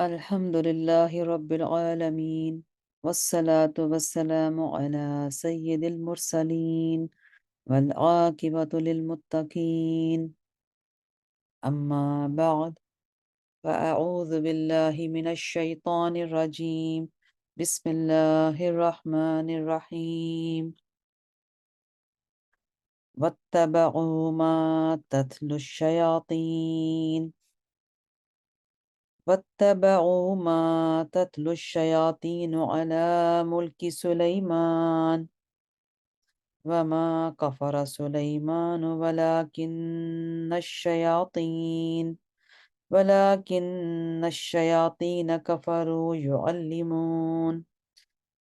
الحمد لله رب العالمين والصلاة والسلام على سيد المرسلين والعاقبة للمتقين أما بعد فأعوذ بالله من الشيطان الرجيم بسم الله الرحمن الرحيم واتبعوا ما تتلو الشياطين واتبعوا ما تتلو الشياطين على ملك سليمان وما كفر سليمان ولكن الشياطين كفروا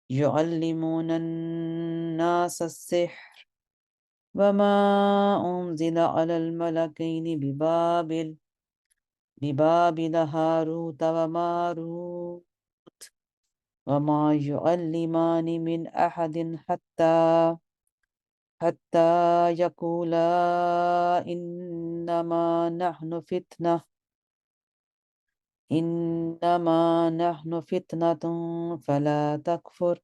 يعلمون الناس السحر وما أنزل على الملكين ببابل هاروت وماروت وما يعلمان من أحد حتى يقولا إنما نحن فتنة فلا تكفر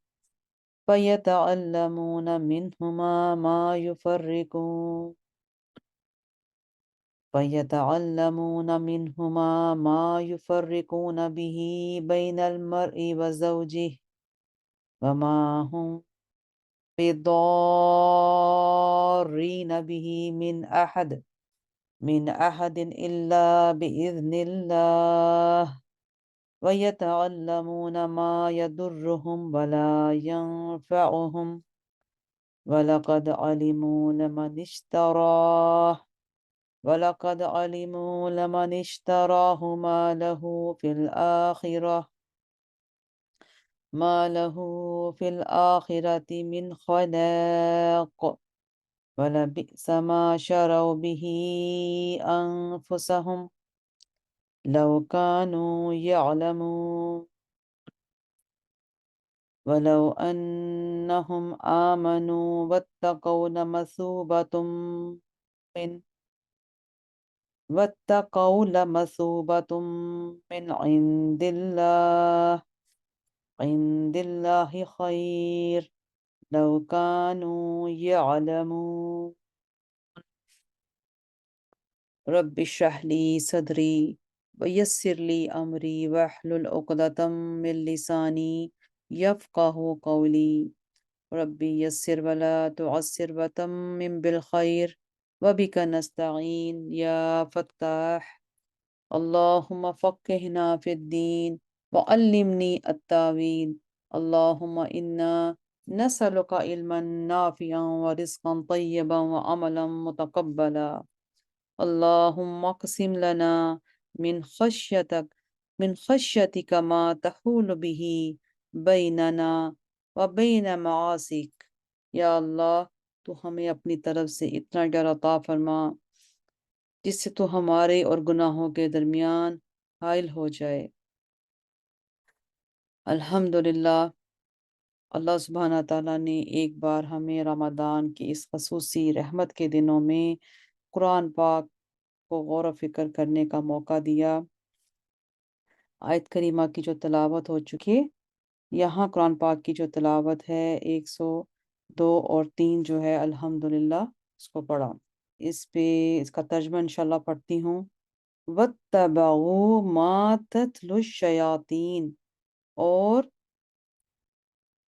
فيتعلمون منهما ما يفرقون به بين المرء وزوجه وما هم بضارين به من أحد إلا بإذن الله ويتعلمون ما يضرهم ولا ينفعهم ولقد علموا لمن اشتراه ما له في الآخرة من خلاق ولبئس ما شروا به أنفسهم لو كانوا يعلمون ولو أنهم آمنوا من واتقوا لمثوبة من عند الله خير لو كانوا يعلمون رب اشرح لي صدري ويسر لي أمري واحلل عقدة من لساني يفقه قولي ربي يسر ولا تعسر وتمم بالخير وبك نستعين يا فتاح اللهم فقهنا في الدين وعلمني التاويل اللهم إنا نسألك علما نافعا ورزقا طيبا وعملا متقبلا اللهم اقسم لنا من خشيتك من خشيتك ما تحول به بیننا وبین معاصیک یا اللہ تو ہمیں اپنی طرف سے اتنا ڈر عطا فرما جس سے تو ہمارے اور گناہوں کے درمیان حائل ہو جائے۔ الحمدللہ اللہ سبحانہ تعالیٰ نے ایک بار ہمیں رمضان کی اس خصوصی رحمت کے دنوں میں قرآن پاک کو غور و فکر کرنے کا موقع دیا۔ آیت کریمہ کی جو تلاوت ہو چکی ہے، یہاں قرآن پاک کی جو تلاوت ہے 102 اور 3 جو ہے الحمدللہ اس کو پڑھا۔ اس کا ترجمہ انشاءاللہ پڑھتی ہوں۔ وَاتَّبَعُوا مَا تَتْلُو الشَّيَاطِينُ، اور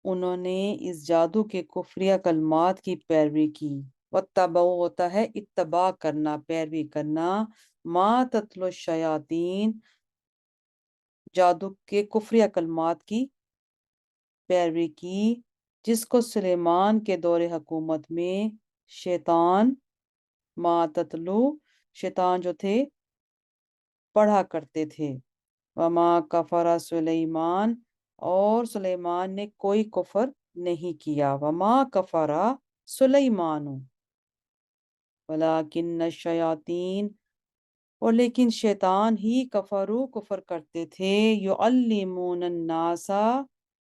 انہوں نے اس جادو کے کفریہ کلمات کی پیروی کی۔ وَاتَّبَعُوا ہوتا ہے اتباع کرنا، پیروی کرنا، مَا تَتْلُو الشَّيَاطِينُ جادو کے کفریہ کلمات کی پیروی کی، جس کو سلیمان کے دور حکومت میں شیطان ما تتلو شیطان جو تھے پڑھا کرتے تھے۔ وما کفر سلیمان، اور سلیمان نے کوئی کفر نہیں کیا۔ وما کفر سلیمان ولکن الشیاطین، اور لیکن شیطان ہی کفر کرتے تھے۔ یعلمون الناس،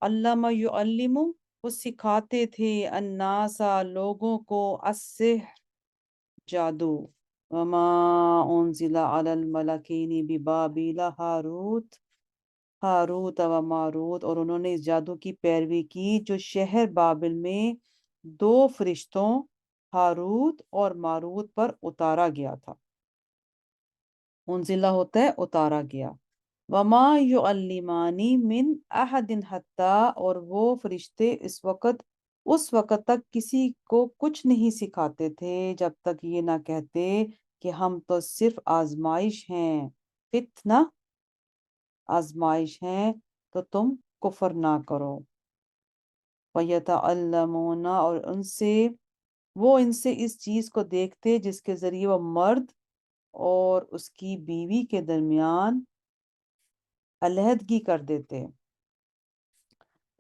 علم یعلم، وہ سکھاتے تھے، الناس لوگوں کو، السحر جادو۔ وما انزل علی الملکین ببابل ہاروت، ہاروت و ماروت، اور انہوں نے اس جادو کی پیروی کی جو شہر بابل میں دو فرشتوں ہاروت اور ماروت پر اتارا گیا تھا۔ انزلہ ہوتا ہے اتارا گیا۔ وما یعلمانی من احد حتی، اور وہ فرشتے اس وقت تک کسی کو کچھ نہیں سکھاتے تھے جب تک یہ نہ کہتے کہ ہم تو صرف آزمائش ہیں، فتنہ آزمائش ہیں، تو تم کفر نہ کرو۔ وَيَتَعَلَّمُونَ، اور وہ ان سے اس چیز کو دیکھتے جس کے ذریعے وہ مرد اور اس کی بیوی کے درمیان علیحدگی کر دیتے،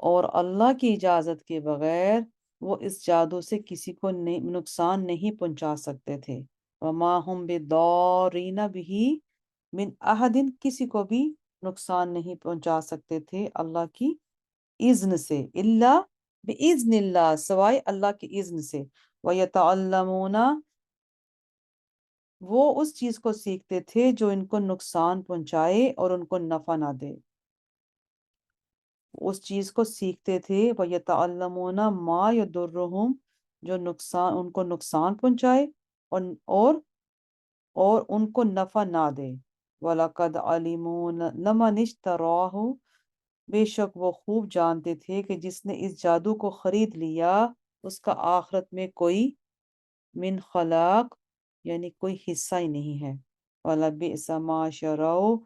اور اللہ کی اجازت کے بغیر وہ اس جادو سے کسی کو نقصان نہیں پہنچا سکتے تھے۔ وما ہم بضارین بہ من احد، کسی کو بھی نقصان نہیں پہنچا سکتے تھے اللہ کی اذن سے، الا باذن اللہ، سوائے اللہ کی اذن سے۔ ویتعلمون، وہ اس چیز کو سیکھتے تھے جو ان کو نقصان پہنچائے اور ان کو نفع نہ دے، اس چیز کو سیکھتے تھے۔ وَيَتَعَلَّمُونَ مَا يَضُرُّهُمْ، جو ان کو نقصان پہنچائے اور اور اور ان کو نفع نہ دے۔ وَلَقَدْ عَلِمُوا لَمَنِ اشْتَرَاهُ، بے شک وہ خوب جانتے تھے کہ جس نے اس جادو کو خرید لیا اس کا آخرت میں کوئی من خلاق، یعنی کوئی حصہ ہی نہیں ہے۔ وَلَبِئْسَ مَا شَرَوْا،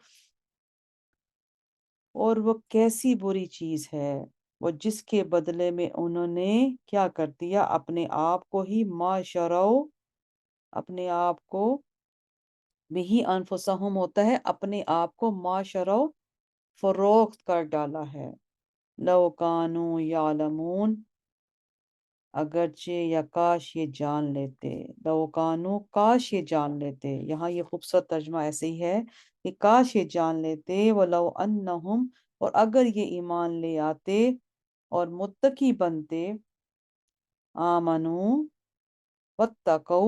اور وہ کیسی بری چیز ہے وہ جس کے بدلے میں انہوں نے کیا کر دیا، اپنے آپ کو ہی، ما شرو، اپنے آپ کو، بہی انفسہم ہوتا ہے اپنے آپ کو، ما شرو فروخت کر ڈالا ہے۔ لو کانوا یعلمون، اگرچہ یا کاش یہ جان لیتے، لو کانوا، کاش یہ جان لیتے، یہاں یہ خوبصورت ترجمہ ایسے ہی ہے کہ کاش یہ جان لیتے، ولو انہم، اور اگر یہ ایمان لے آتے اور متقی بنتے، آمنو واتقو،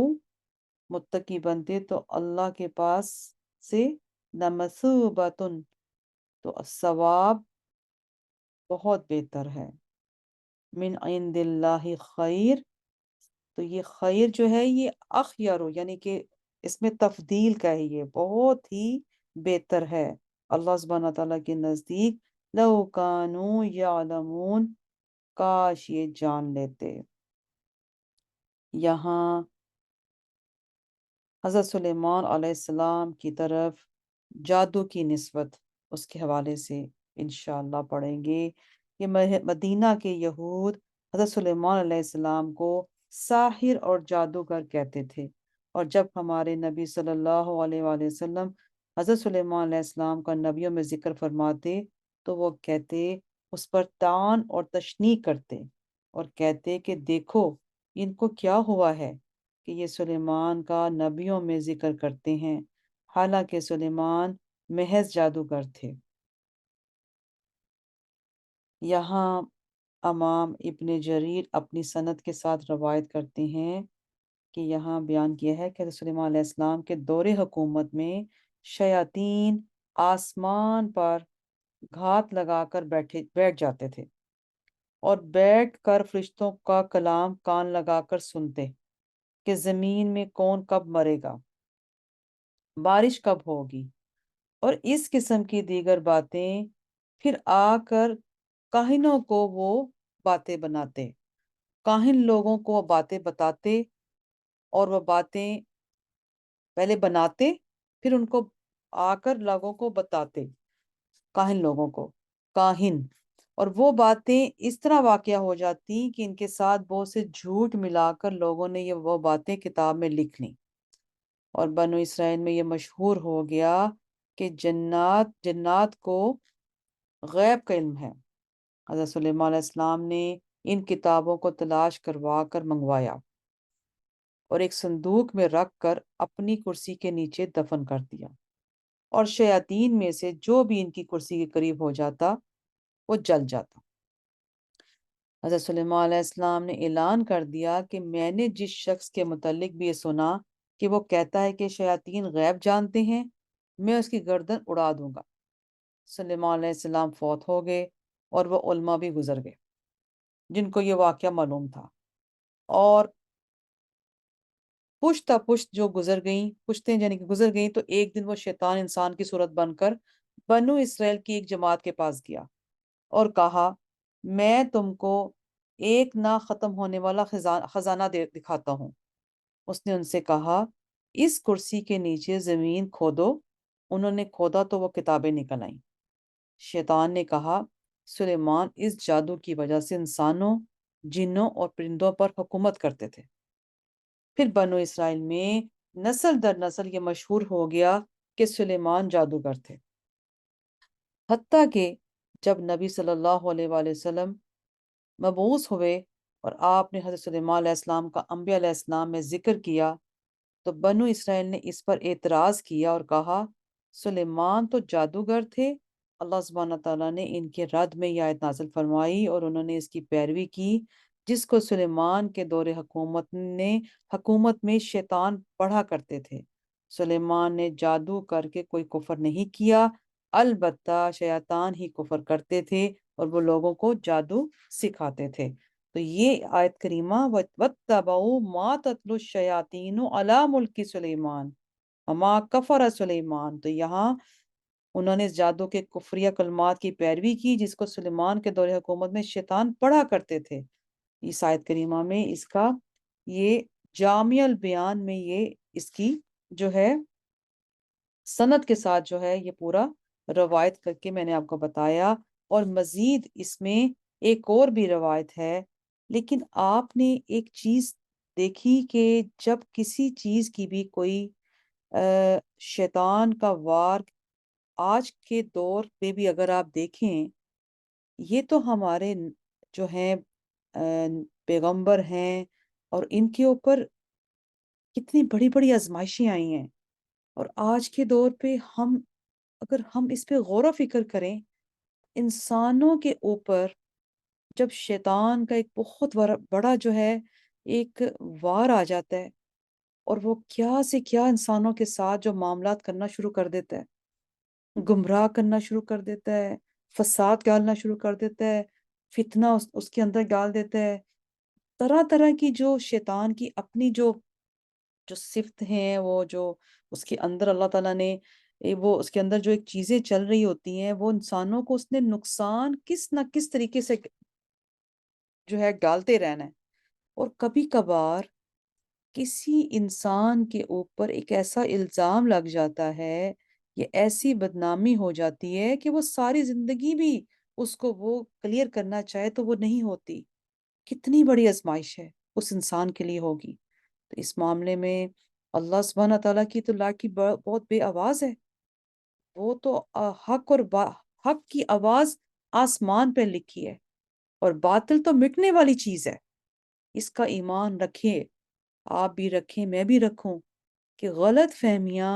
متقی بنتے، تو اللہ کے پاس سے لمثوبۃ، تو ثواب بہت بہتر ہے، من عند اللہ خیر، تو یہ خیر جو ہے یہ اخیر، یعنی کہ اس میں تفضیل کا ہے، یہ بہت ہی بہتر ہے اللہ سبحانہ تعالیٰ کے نزدیک۔ لو کانوا یعلمون، کاش یہ جان لیتے۔ یہاں حضرت سلیمان علیہ السلام کی طرف جادو کی نسبت اس کے حوالے سے انشاءاللہ پڑھیں گے۔ یہ مدینہ کے یہود حضرت سلیمان علیہ السلام کو ساحر اور جادوگر کہتے تھے، اور جب ہمارے نبی صلی اللہ علیہ وآلہ وسلم حضرت سلیمان علیہ السلام کا نبیوں میں ذکر فرماتے تو وہ کہتے، اس پر طعن اور تشنیع کرتے اور کہتے کہ دیکھو ان کو کیا ہوا ہے کہ یہ سلیمان کا نبیوں میں ذکر کرتے ہیں، حالانکہ سلیمان محض جادوگر تھے۔ یہاں امام ابن جریر اپنی سند کے ساتھ روایت کرتے ہیں کہ یہاں بیان کیا ہے کہ حضرت سلیمان علیہ السلام کے دور حکومت میں شیاطین آسمان پر گھات لگا کر بیٹھ جاتے تھے اور بیٹھ کر فرشتوں کا کلام کان لگا کر سنتے کہ زمین میں کون کب مرے گا، بارش کب ہوگی، اور اس قسم کی دیگر باتیں۔ پھر آ کر کاہنوں کو وہ باتیں بناتے، کاہن لوگوں کو وہ باتیں بتاتے، اور وہ باتیں پہلے بناتے پھر ان کو آ کر لوگوں کو بتاتے، کاہن لوگوں کو، کاہن، اور وہ باتیں اس طرح واقعہ ہو جاتی کہ ان کے ساتھ بہت سے جھوٹ ملا کر لوگوں نے وہ باتیں کتاب میں لکھ لیں، اور بنو اسرائیل میں یہ مشہور ہو گیا کہ جنات کو غیب کا علم ہے۔ حضرت سلیمان علیہ السلام نے ان کتابوں کو تلاش کروا کر منگوایا اور ایک صندوق میں رکھ کر اپنی کرسی کے نیچے دفن کر دیا، اور شیاطین میں سے جو بھی ان کی کرسی کے قریب ہو جاتا وہ جل جاتا۔ حضرت سلیمان علیہ السلام نے اعلان کر دیا کہ میں نے جس شخص کے متعلق بھی یہ سنا کہ وہ کہتا ہے کہ شیاطین غیب جانتے ہیں، میں اس کی گردن اڑا دوں گا۔ سلیمان علیہ السلام فوت ہو گئے اور وہ علماء بھی گزر گئے جن کو یہ واقعہ معلوم تھا، اور پشتہ پشت جو گزر گئیں، پشتیں یعنی کہ گزر گئیں، تو ایک دن وہ شیطان انسان کی صورت بن کر بنو اسرائیل کی ایک جماعت کے پاس گیا اور کہا، میں تم کو ایک نہ ختم ہونے والا خزانہ دکھاتا ہوں۔ اس نے ان سے کہا، اس کرسی کے نیچے زمین کھودو۔ انہوں نے کھودا تو وہ کتابیں نکل آئیں۔ شیطان نے کہا، سلیمان اس جادو کی وجہ سے انسانوں، جنوں اور پرندوں پر حکومت کرتے تھے۔ پھر بنو اسرائیل میں نسل در نسل یہ مشہور ہو گیا کہ سلیمان جادوگر تھے، حتیٰ کہ جب نبی صلی اللہ علیہ وآلہ وسلم مبعوث ہوئے اور آپ نے حضرت سلیمان علیہ السلام کا انبیاء علیہ السلام میں ذکر کیا تو بنو اسرائیل نے اس پر اعتراض کیا اور کہا، سلیمان تو جادوگر تھے۔ اللہ سبحانہ تعالیٰ نے ان کے رد میں یہ آیت نازل فرمائی اور انہوں نے اس کی پیروی کی، جس کو سلیمان کے دور حکومت میں شیطان پڑھا کرتے تھے۔ سلیمان نے جادو کر کے کوئی کفر نہیں کیا، البتہ شیطان ہی کفر کرتے تھے اور وہ لوگوں کو جادو سکھاتے تھے۔ تو یہ آیت کریمہ وَاتَّبَعُوا مَا تَتْلُو الشَّيَاطِينُ عَلَىٰ مُلْكِ سُلَيْمَانَ وَمَا كَفَرَ سُلَيْمَانُ، تو یہاں انہوں نے اس جادو کے کفریہ کلمات کی پیروی کی جس کو سلیمان کے دور حکومت میں شیطان پڑھا کرتے تھے۔ اس آیت کریمہ میں اس کا یہ جامع البیان میں یہ اس کی جو ہے سند کے ساتھ جو ہے یہ پورا روایت کر کے میں نے آپ کو بتایا، اور مزید اس میں ایک اور بھی روایت ہے۔ لیکن آپ نے ایک چیز دیکھی کہ جب کسی چیز کی بھی کوئی شیطان کا وار آج کے دور پہ بھی اگر آپ دیکھیں، یہ تو ہمارے جو ہیں پیغمبر ہیں اور ان کے اوپر کتنی بڑی بڑی آزمائشیں آئی ہیں، اور آج کے دور پہ اگر ہم اس پہ غور و فکر کریں، انسانوں کے اوپر جب شیطان کا ایک بہت بڑا جو ہے ایک وار آ جاتا ہے اور وہ کیا سے کیا انسانوں کے ساتھ جو معاملات کرنا شروع کر دیتا ہے، گمراہ کرنا شروع کر دیتا ہے، فساد ڈالنا شروع کر دیتا ہے، فتنہ اس کے اندر ڈال دیتا ہے، طرح طرح کی جو شیطان کی اپنی جو صفت ہیں، وہ جو اس کے اندر اللہ تعالیٰ نے وہ اس کے اندر جو ایک چیزیں چل رہی ہوتی ہیں، وہ انسانوں کو اس نے نقصان کس نہ کس طریقے سے جو ہے ڈالتے رہنا ہے۔ اور کبھی کبھار کسی انسان کے اوپر ایک ایسا الزام لگ جاتا ہے، یہ ایسی بدنامی ہو جاتی ہے کہ وہ ساری زندگی بھی اس کو وہ کلیئر کرنا چاہے تو وہ نہیں ہوتی۔ کتنی بڑی آزمائش ہے اس انسان کے لیے ہوگی۔ تو اس معاملے میں اللہ سبحانہ تعالیٰ کی تو لا کی بہت بے آواز ہے۔ وہ تو حق کی آواز آسمان پہ لکھی ہے، اور باطل تو مٹنے والی چیز ہے۔ اس کا ایمان رکھیں، آپ بھی رکھیں، میں بھی رکھوں، کہ غلط فہمیاں،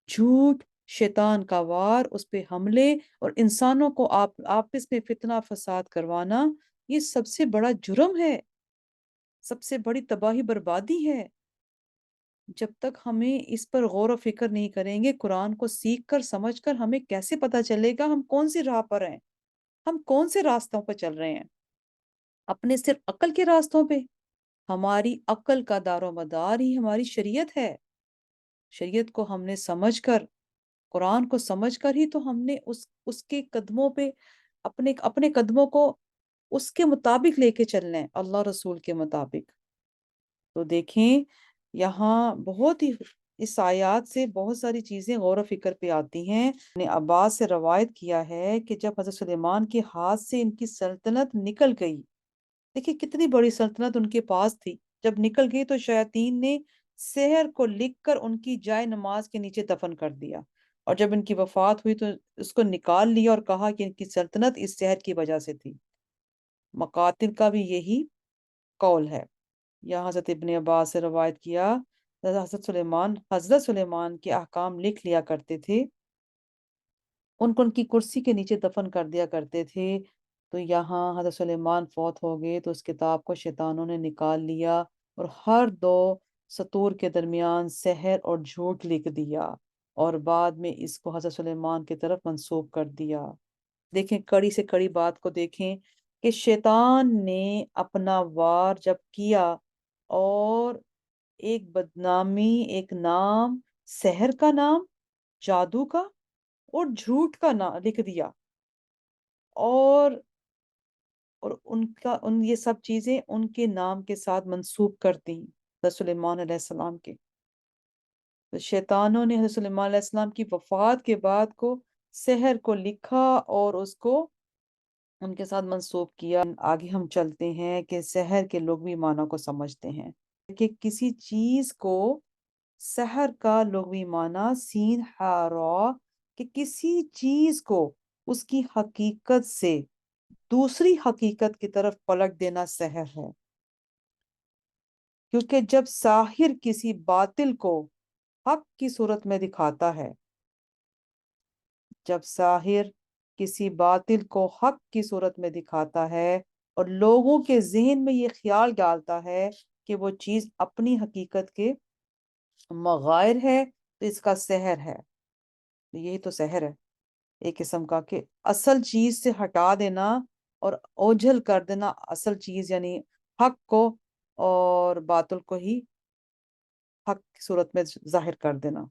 جھوٹ، شیطان کا وار، اس پہ حملے اور انسانوں کو آپس میں فتنہ فساد کروانا، یہ سب سے بڑا جرم ہے، سب سے بڑی تباہی بربادی ہے۔ جب تک ہمیں اس پر غور و فکر نہیں کریں گے، قرآن کو سیکھ کر سمجھ کر ہمیں کیسے پتہ چلے گا ہم کون سی راہ پر ہیں، ہم کون سے راستوں پر چل رہے ہیں؟ اپنے صرف عقل کے راستوں پہ؟ ہماری عقل کا دار و مدار ہی ہماری شریعت ہے۔ شریعت کو ہم نے سمجھ کر، قرآن کو سمجھ کر ہی تو ہم نے اس کے قدموں پہ اپنے قدموں کو اس کے مطابق لے کے چلنا ہے، اللہ رسول کے مطابق۔ تو دیکھیں یہاں بہت ہی اس آیات سے بہت ساری چیزیں غور و فکر پہ آتی ہیں۔ نے عباس سے روایت کیا ہے کہ جب حضرت سلیمان کے ہاتھ سے ان کی سلطنت نکل گئی، دیکھیں کتنی بڑی سلطنت ان کے پاس تھی، جب نکل گئی تو شیاطین نے سحر کو لکھ کر ان کی جائے نماز کے نیچے دفن کر دیا، اور جب ان کی وفات ہوئی تو اس کو نکال لیا اور کہا کہ ان کی سلطنت اس سحر کی وجہ سے تھی۔ مقاتل کا بھی یہی قول ہے۔ یا حضرت ابن عباس سے روایت کیا، حضرت سلیمان کے احکام لکھ لیا کرتے تھے، ان کو ان کی کرسی کے نیچے دفن کر دیا کرتے تھے۔ تو یہاں حضرت سلیمان فوت ہو گئے تو اس کتاب کو شیطانوں نے نکال لیا اور ہر دو سطور کے درمیان سحر اور جھوٹ لکھ دیا۔ اور بعد میں اس کو حضرت سلیمان کی طرف منسوب کر دیا۔ دیکھیں کڑی سے کڑی بات کو دیکھیں کہ شیطان نے اپنا وار جب کیا اور ایک بدنامی، ایک نام، سحر کا نام، جادو کا اور جھوٹ کا نام لکھ دیا، اور یہ سب چیزیں ان کے نام کے ساتھ منسوب کر دیں حضرت سلیمان علیہ السلام کے۔ تو شیطانوں نے حضرت سلیمان علیہ السلام کی وفات کے بعد کو سحر کو لکھا اور اس کو ان کے ساتھ منسوب کیا۔ آگے ہم چلتے ہیں کہ سحر کے لغوی معنی کو سمجھتے ہیں کہ کسی چیز کو سحر کا لغوی معنی سین ہا کہ کسی چیز کو اس کی حقیقت سے دوسری حقیقت کی طرف پلٹ دینا سحر ہے۔ کیونکہ جب ساحر کسی باطل کو حق کی صورت میں دکھاتا ہے، جب ساحر کسی باطل کو حق کی صورت میں دکھاتا ہے اور لوگوں کے ذہن میں یہ خیال ڈالتا ہے کہ وہ چیز اپنی حقیقت کے مغائر ہے، تو اس کا سحر ہے۔ یہی تو سحر ہے ایک قسم کا، کہ اصل چیز سے ہٹا دینا اور اوجھل کر دینا اصل چیز، یعنی حق کو اور باطل کو ہی حق کی صورت میں ظاہر کر دینا۔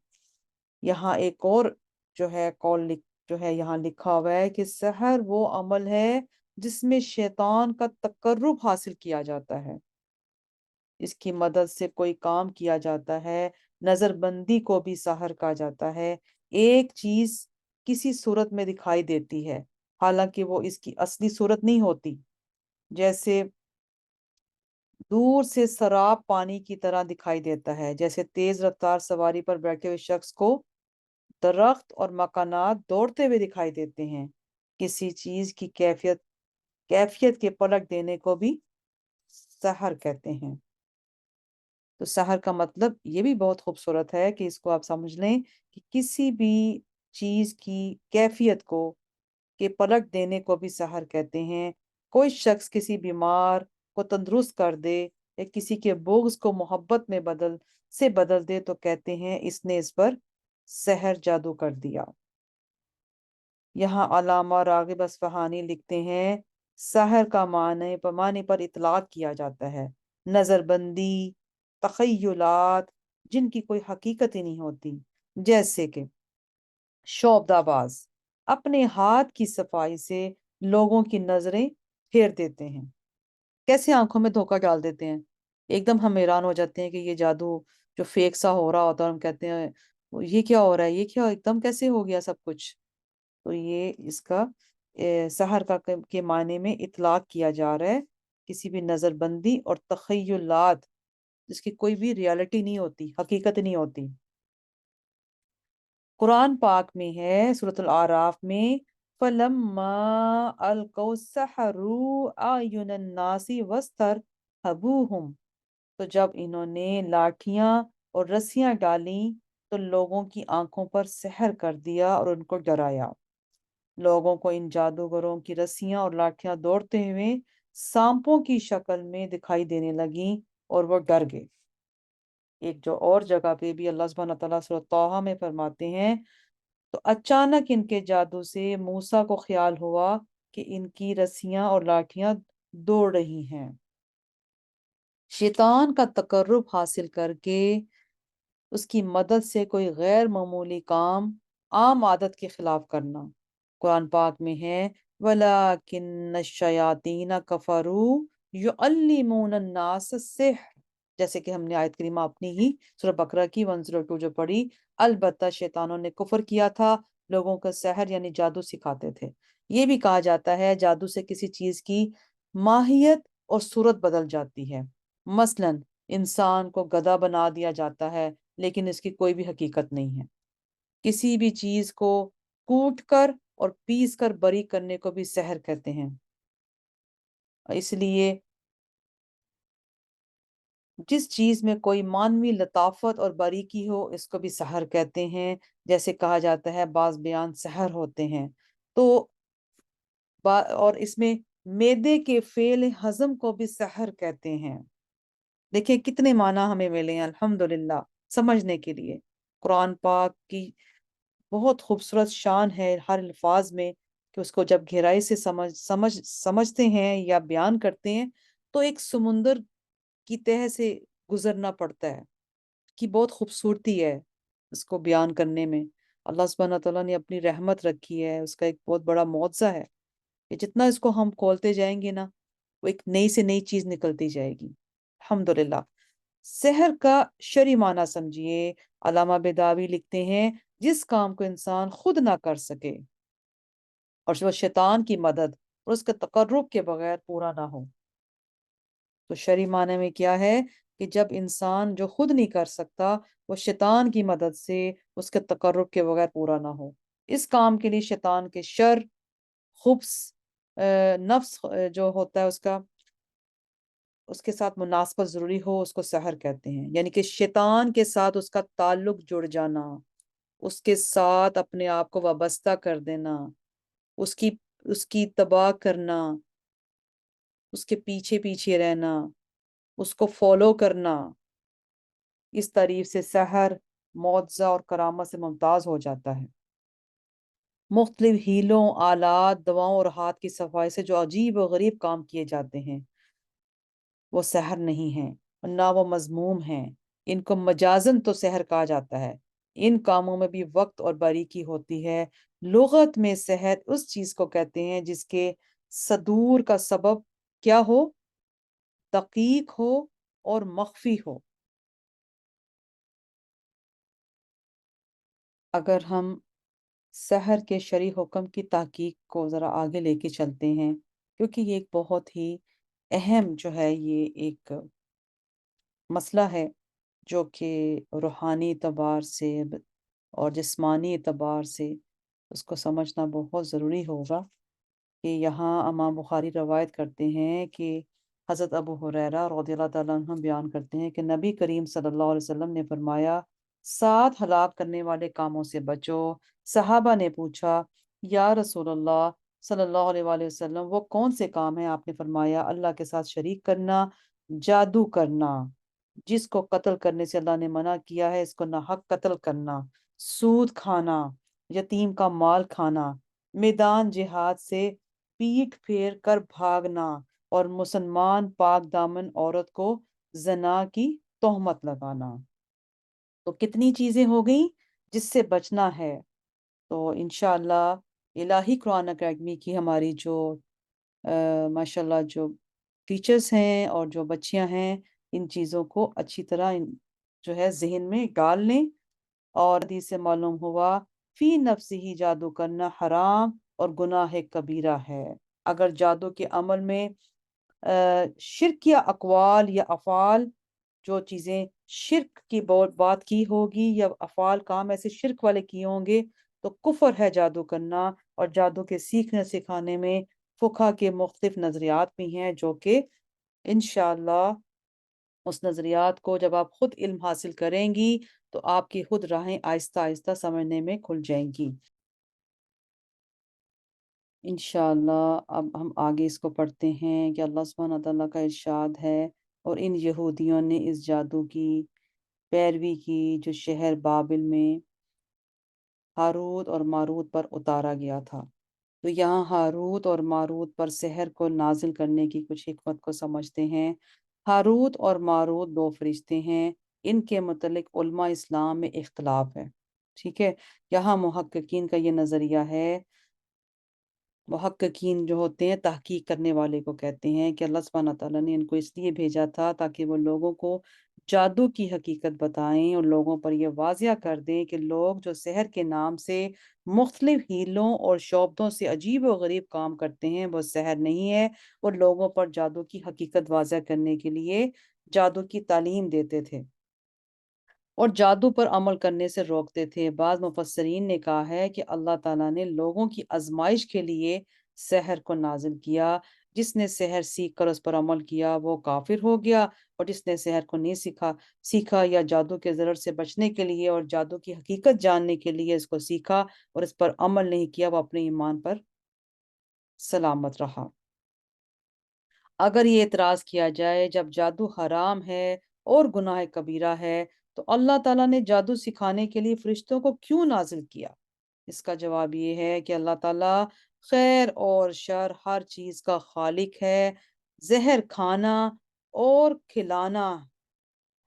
یہاں ایک اور جو ہے جو ہے یہاں لکھا ہوا ہے کہ سحر وہ عمل ہے جس میں شیطان کا تقرب حاصل کیا جاتا ہے، اس کی مدد سے کوئی کام کیا جاتا ہے۔ نظر بندی کو بھی سحر کہا جاتا ہے۔ ایک چیز کسی صورت میں دکھائی دیتی ہے حالانکہ وہ اس کی اصلی صورت نہیں ہوتی، جیسے دور سے سراب پانی کی طرح دکھائی دیتا ہے، جیسے تیز رفتار سواری پر بیٹھے ہوئے شخص کو درخت اور مکانات دوڑتے ہوئے دکھائی دیتے ہیں۔ کسی چیز کی کیفیت کے پلٹ دینے کو بھی سحر کہتے ہیں۔ تو سحر کا مطلب یہ بھی بہت خوبصورت ہے کہ اس کو آپ سمجھ لیں کہ کسی بھی چیز کی کیفیت کو کہ پلٹ دینے کو بھی سحر کہتے ہیں۔ کوئی شخص کسی بیمار کو تندرست کر دے یا کسی کے بغض کو محبت میں بدل دے تو کہتے ہیں اس نے اس پر سحر جادو کر دیا۔ یہاں علامہ راغب اصفہانی لکھتے ہیں سحر کا معنی پر اطلاق کیا جاتا ہے نظر بندی، تخیلات جن کی کوئی حقیقت ہی نہیں ہوتی، جیسے کہ شعبدہ باز اپنے ہاتھ کی صفائی سے لوگوں کی نظریں پھیر دیتے ہیں، کیسے آنکھوں میں دھوکہ ڈال دیتے ہیں۔ ایک دم ہم حیران ہو جاتے ہیں کہ یہ جادو جو فیک سا ہو رہا ہوتا ہے، ہم کہتے ہیں یہ کیا ہو رہا ہے، یہ کیا ایک دم کیسے ہو گیا سب کچھ۔ تو یہ اس کا سحر کا کے معنی میں اطلاق کیا جا رہا ہے کسی بھی نظر بندی اور تخیلات جس کی کوئی بھی ریالٹی نہیں ہوتی، حقیقت نہیں ہوتی۔ قرآن پاک میں ہے سورۃ الاعراف میں فَلَمَّا أَلْقَوْا سَحَرُوا أَعْيُنَ النَّاسِ وَاسْتَرْهَبُوهُمْ، تو جب انہوں نے لاٹھیاں اور رسیاں ڈالیں تو لوگوں کی آنکھوں پر سحر کر دیا اور ان کو ڈرایا۔ لوگوں کو ان جادوگروں کی رسیاں اور لاٹھیاں دوڑتے ہوئے سانپوں کی شکل میں دکھائی دینے لگیں اور وہ ڈر گئے۔ ایک جو اور جگہ پہ بھی اللہ سبحانہ تعالیٰ سورۃ طٰہٰ میں فرماتے ہیں تو اچانک ان کے جادو سے موسیٰ کو خیال ہوا کہ ان کی رسیاں اور لاٹھیاں دوڑ رہی ہیں۔ شیطان کا تقرب حاصل کر کے اس کی مدد سے کوئی غیر معمولی کام عام عادت کے خلاف کرنا۔ قرآن پاک میں ہے وَلَٰكِنَّ الشَّيَاطِينَ كَفَرُوا يُعَلِّمُونَ النَّاسَ السِّحْرَ، جیسے کہ ہم نے آیت کریمہ اپنی ہی سورہ بقرہ کی 102 جو پڑھی، البتہ شیطانوں نے کفر کیا تھا، لوگوں کو سحر یعنی جادو سکھاتے تھے۔ یہ بھی کہا جاتا ہے جادو سے کسی چیز کی ماہیت اور صورت بدل جاتی ہے، مثلا انسان کو گدھا بنا دیا جاتا ہے لیکن اس کی کوئی بھی حقیقت نہیں ہے۔ کسی بھی چیز کو کوٹ کر اور پیس کر بری کرنے کو بھی سحر کہتے ہیں۔ اس لیے جس چیز میں کوئی مانوی لطافت اور باریکی ہو اس کو بھی سحر کہتے ہیں، جیسے کہا جاتا ہے بعض بیان سحر ہوتے ہیں۔ تو اور اس میں معدے کے فعل ہضم کو بھی سحر کہتے ہیں۔ دیکھیں کتنے معنی ہمیں ملے ہیں الحمدللہ سمجھنے کے لیے۔ قرآن پاک کی بہت خوبصورت شان ہے ہر الفاظ میں کہ اس کو جب گہرائی سے سمجھتے ہیں یا بیان کرتے ہیں تو ایک سمندر کی تہہ سے گزرنا پڑتا ہے کہ بہت خوبصورتی ہے اس کو بیان کرنے میں۔ اللہ سبحانہ تعالیٰ نے اپنی رحمت رکھی ہے، اس کا ایک بہت بڑا معجزہ ہے کہ جتنا اس کو ہم کھولتے جائیں گے نا، وہ ایک نئی سے نئی چیز نکلتی جائے گی۔ الحمدللہ۔ سحر کا شرعی معنی سمجھیے۔ علامہ بیداوی لکھتے ہیں جس کام کو انسان خود نہ کر سکے اور وہ شیطان کی مدد اور اس کے تقرب کے بغیر پورا نہ ہو۔ تو شرعی معنی میں کیا ہے کہ جب انسان جو خود نہیں کر سکتا وہ شیطان کی مدد سے اس کے تقرب کے بغیر پورا نہ ہو، اس کام کے لیے شیطان کے شر، خبث، نفس جو ہوتا ہے اس کے ساتھ مناسبت ضروری ہو، اس کو سحر کہتے ہیں۔ یعنی کہ شیطان کے ساتھ اس کا تعلق جڑ جانا، اس کے ساتھ اپنے آپ کو وابستہ کر دینا، اس کی اس کی تباہ کرنا، اس کے پیچھے پیچھے رہنا، اس کو فالو کرنا، اس تعریف سے سحر معجزہ اور کرامت سے ممتاز ہو جاتا ہے۔ مختلف ہیلوں، آلات، دواؤں اور ہاتھ کی صفائی سے جو عجیب و غریب کام کیے جاتے ہیں وہ سحر نہیں ہیں اور نہ وہ مذموم ہیں۔ ان کو مجازن تو سحر کہا جاتا ہے۔ ان کاموں میں بھی وقت اور باریکی ہوتی ہے۔ لغت میں سحر اس چیز کو کہتے ہیں جس کے صدور کا سبب کیا ہو، دقیق ہو اور مخفی ہو۔ اگر ہم سحر کے شرعی حکم کی تحقیق کو ذرا آگے لے کے چلتے ہیں، کیونکہ یہ ایک بہت ہی اہم جو ہے یہ ایک مسئلہ ہے جو کہ روحانی اعتبار سے اور جسمانی اعتبار سے اس کو سمجھنا بہت ضروری ہوگا۔ کہ یہاں امام بخاری روایت کرتے ہیں کہ حضرت ابو ہریرہ رضی اللہ تعالیٰ عنہ بیان کرتے ہیں کہ نبی کریم صلی اللہ علیہ وسلم نے فرمایا، 7 ہلاک کرنے والے کاموں سے بچو۔ صحابہ نے پوچھا، یا رسول اللہ صلی اللہ علیہ وآلہ وسلم وہ کون سے کام ہیں؟ آپ نے فرمایا، اللہ کے ساتھ شریک کرنا، جادو کرنا جس کو قتل کرنے سے اللہ نے منع کیا ہے، اس کو ناحق قتل کرنا، سود کھانا، یتیم کا مال کھانا، میدان جہاد سے پیٹھ پھیر کر بھاگنا اور مسلمان پاک دامن عورت کو زنا کی تہمت لگانا۔ تو کتنی چیزیں ہو گئیں جس سے بچنا ہے۔ تو انشاءاللہ الہی قرآن اکیڈمی کی ہماری جو ماشاءاللہ جو ٹیچرز ہیں اور جو بچیاں ہیں، ان چیزوں کو اچھی طرح جو ہے ذہن میں ڈال لیں۔ اور حدیث سے معلوم ہوا، فی نفسی ہی جادو کرنا حرام اور گناہ کبیرہ ہے۔ اگر جادو کے عمل میں شرک یا اقوال یا افعال، جو چیزیں شرک کی بات کی ہوگی یا افعال کام ایسے شرک والے کیے ہوں گے تو کفر ہے جادو کرنا۔ اور جادو کے سیکھنے سکھانے میں فقہ کے مختلف نظریات بھی ہیں جو کہ انشاءاللہ اس نظریات کو جب آپ خود علم حاصل کریں گی تو آپ کی خود راہیں آہستہ آہستہ سمجھنے میں کھل جائیں گی۔ انشاءاللہ اب ہم آگے اس کو پڑھتے ہیں کہ اللہ سبحانہ تعالیٰ کا ارشاد ہے، اور ان یہودیوں نے اس جادو کی پیروی کی جو شہر بابل میں ہاروت اور ماروت پر اتارا گیا تھا۔ تو یہاں ہاروت اور ماروت پر سحر کو نازل کرنے کی کچھ حکمت کو سمجھتے ہیں۔ ہاروت اور ماروت 2 فرشتے ہیں، ان کے متعلق علماء اسلام میں اختلاف ہے۔ ٹھیک ہے، یہاں محققین کا یہ نظریہ ہے، محققین جو ہوتے ہیں تحقیق کرنے والے کو کہتے ہیں کہ اللہ سبحانہ تعالیٰ نے ان کو اس لیے بھیجا تھا تاکہ وہ لوگوں کو جادو کی حقیقت بتائیں اور لوگوں پر یہ واضح کر دیں کہ لوگ جو سحر کے نام سے مختلف ہیلوں اور شعبدوں سے عجیب و غریب کام کرتے ہیں وہ سحر نہیں ہے، اور لوگوں پر جادو کی حقیقت واضح کرنے کے لیے جادو کی تعلیم دیتے تھے اور جادو پر عمل کرنے سے روکتے تھے۔ بعض مفسرین نے کہا ہے کہ اللہ تعالیٰ نے لوگوں کی آزمائش کے لیے سحر کو نازل کیا۔ جس نے سحر سیکھ کر اس پر عمل کیا وہ کافر ہو گیا، اور جس نے سحر کو نہیں سیکھا یا جادو کے ضرر سے بچنے کے لیے اور جادو کی حقیقت جاننے کے لیے اس کو سیکھا اور اس پر عمل نہیں کیا، وہ اپنے ایمان پر سلامت رہا۔ اگر یہ اعتراض کیا جائے جب جادو حرام ہے اور گناہ کبیرہ ہے تو اللہ تعالیٰ نے جادو سکھانے کے لیے فرشتوں کو کیوں نازل کیا؟ اس کا جواب یہ ہے کہ اللہ تعالیٰ خیر اور شر ہر چیز کا خالق ہے۔ زہر کھانا اور کھلانا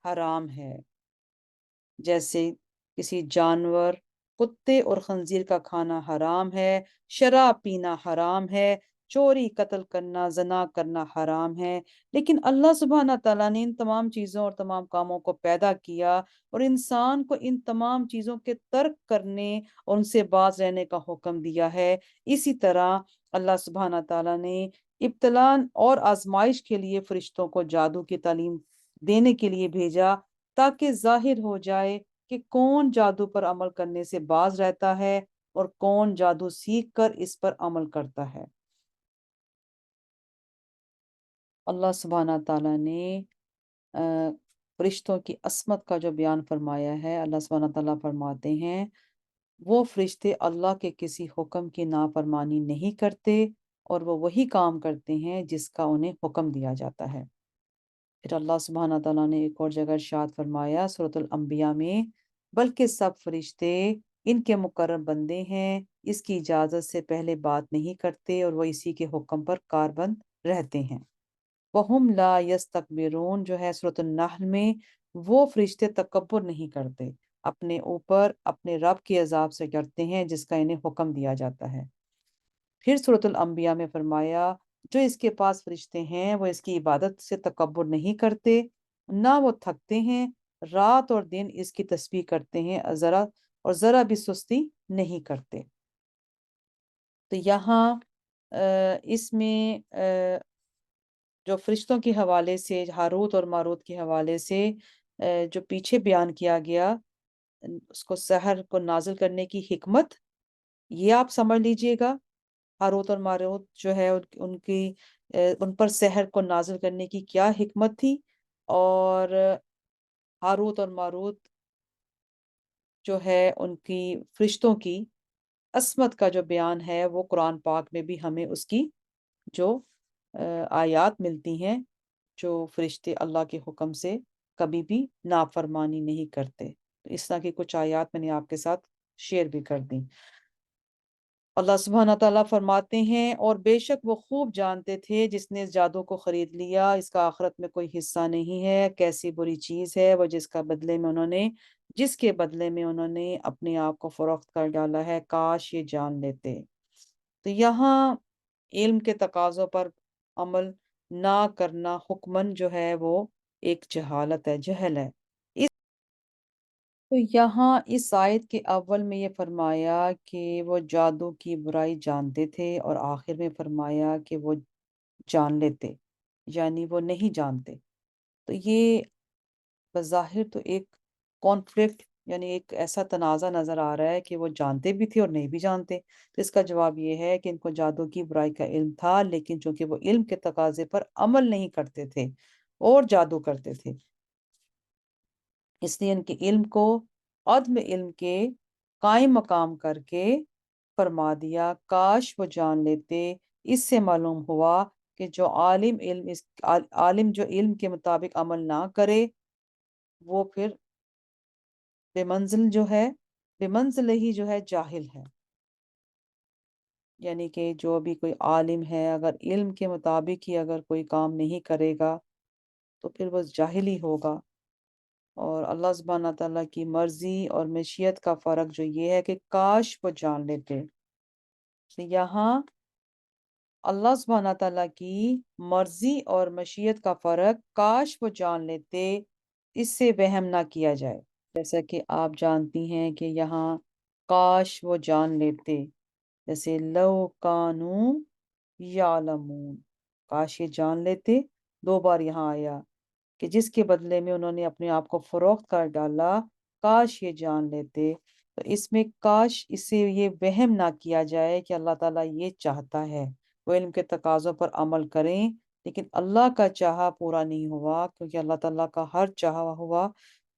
حرام ہے، جیسے کسی جانور، کتے اور خنزیر کا کھانا حرام ہے، شراب پینا حرام ہے، چوری قتل کرنا زنا کرنا حرام ہے۔ لیکن اللہ سبحانہ تعالیٰ نے ان تمام چیزوں اور تمام کاموں کو پیدا کیا اور انسان کو ان تمام چیزوں کے ترک کرنے اور ان سے باز رہنے کا حکم دیا ہے۔ اسی طرح اللہ سبحانہ تعالیٰ نے ابتلاء اور آزمائش کے لیے فرشتوں کو جادو کی تعلیم دینے کے لیے بھیجا، تاکہ ظاہر ہو جائے کہ کون جادو پر عمل کرنے سے باز رہتا ہے اور کون جادو سیکھ کر اس پر عمل کرتا ہے۔ اللہ سبحانہ تعالیٰ نے فرشتوں کی عصمت کا جو بیان فرمایا ہے، اللہ سبحانہ تعالیٰ فرماتے ہیں وہ فرشتے اللہ کے کسی حکم کی نافرمانی نہیں کرتے اور وہ وہی کام کرتے ہیں جس کا انہیں حکم دیا جاتا ہے۔ پھر اللہ سبحانہ تعالیٰ نے ایک اور جگہ ارشاد فرمایا سورۃ الانبیاء میں، بلکہ سب فرشتے ان کے مقرر بندے ہیں، اس کی اجازت سے پہلے بات نہیں کرتے اور وہ اسی کے حکم پر کاربند رہتے ہیں۔ وَهُمْ لَا يَسْتَكْبِرُونَ جو ہے سورۃ النحل میں، وہ فرشتے تکبر نہیں کرتے، اپنے اوپر اپنے رب کے عذاب سے ڈرتے ہیں جس کا انہیں حکم دیا جاتا ہے۔ پھر سورۃ الانبیاء میں فرمایا جو اس کے پاس فرشتے ہیں وہ اس کی عبادت سے تکبر نہیں کرتے، نہ وہ تھکتے ہیں، رات اور دن اس کی تسبیح کرتے ہیں، ذرا بھی سستی نہیں کرتے۔ تو یہاں اس میں جو فرشتوں کے حوالے سے، ہاروت اور ماروت کے حوالے سے جو پیچھے بیان کیا گیا، اس کو سحر کو نازل کرنے کی حکمت، یہ آپ سمجھ لیجئے گا۔ ہاروت اور ماروت جو ہے ان پر سحر کو نازل کرنے کی کیا حکمت تھی، اور ہاروت اور ماروت جو ہے ان کی فرشتوں کی عصمت کا جو بیان ہے وہ قرآن پاک میں بھی ہمیں اس کی جو آیات ملتی ہیں، جو فرشتے اللہ کے حکم سے کبھی بھی نافرمانی نہیں کرتے۔ تو اس طرح کی کچھ آیات میں نے آپ کے ساتھ شیئر بھی کر دیں۔ اللہ سبحانہ تعالیٰ فرماتے ہیں اور بے شک وہ خوب جانتے تھے جس نے اس جادو کو خرید لیا، اس کا آخرت میں کوئی حصہ نہیں ہے، کیسی بری چیز ہے وہ جس کے بدلے میں انہوں نے اپنے آپ کو فروخت کر ڈالا ہے، کاش یہ جان لیتے۔ تو یہاں علم کے تقاضوں پر عمل نہ کرنا حکمن جو ہے وہ ایک جہالت ہے، جہل ہے۔ تو یہاں اس آیت کے اول میں یہ فرمایا کہ وہ جادو کی برائی جانتے تھے، اور آخر میں فرمایا کہ وہ جان لیتے، یعنی وہ نہیں جانتے۔ تو یہ بظاہر تو ایک کانفلکٹ، یعنی ایک ایسا تنازع نظر آ رہا ہے کہ وہ جانتے بھی تھے اور نہیں بھی جانتے۔ تو اس کا جواب یہ ہے کہ ان کو جادو کی برائی کا علم تھا، لیکن چونکہ وہ علم کے تقاضے پر عمل نہیں کرتے تھے اور جادو کرتے تھے، اس لیے ان کے علم کو عدم علم کے قائم مقام کر کے فرما دیا، کاش وہ جان لیتے۔ اس سے معلوم ہوا کہ جو عالم جو علم کے مطابق عمل نہ کرے وہ پھر بے منزل ہی جو ہے جاہل ہے، یعنی کہ جو بھی کوئی عالم ہے اگر علم کے مطابق ہی اگر کوئی کام نہیں کرے گا تو پھر وہ جاہل ہی ہوگا۔ اور اللہ سبحانہ تعالیٰ کی مرضی اور مشیت کا فرق جو یہ ہے کہ کاش وہ جان لیتے۔ تو یہاں اللہ سبحانہ تعالیٰ کی مرضی اور مشیت کا فرق، کاش وہ جان لیتے، اس سے وہم نہ کیا جائے۔ جیسا کہ آپ جانتی ہیں کہ یہاں کاش وہ جان لیتے، جیسے لو کانو یعلمون، کاش یہ جان لیتے، دو بار یہاں آیا کہ جس کے بدلے میں انہوں نے اپنے آپ کو فروخت کر ڈالا، کاش یہ جان لیتے۔ تو اس میں کاش، اس سے یہ وہم نہ کیا جائے کہ اللہ تعالیٰ یہ چاہتا ہے وہ علم کے تقاضوں پر عمل کریں، لیکن اللہ کا چاہا پورا نہیں ہوا، کیونکہ اللہ تعالیٰ کا ہر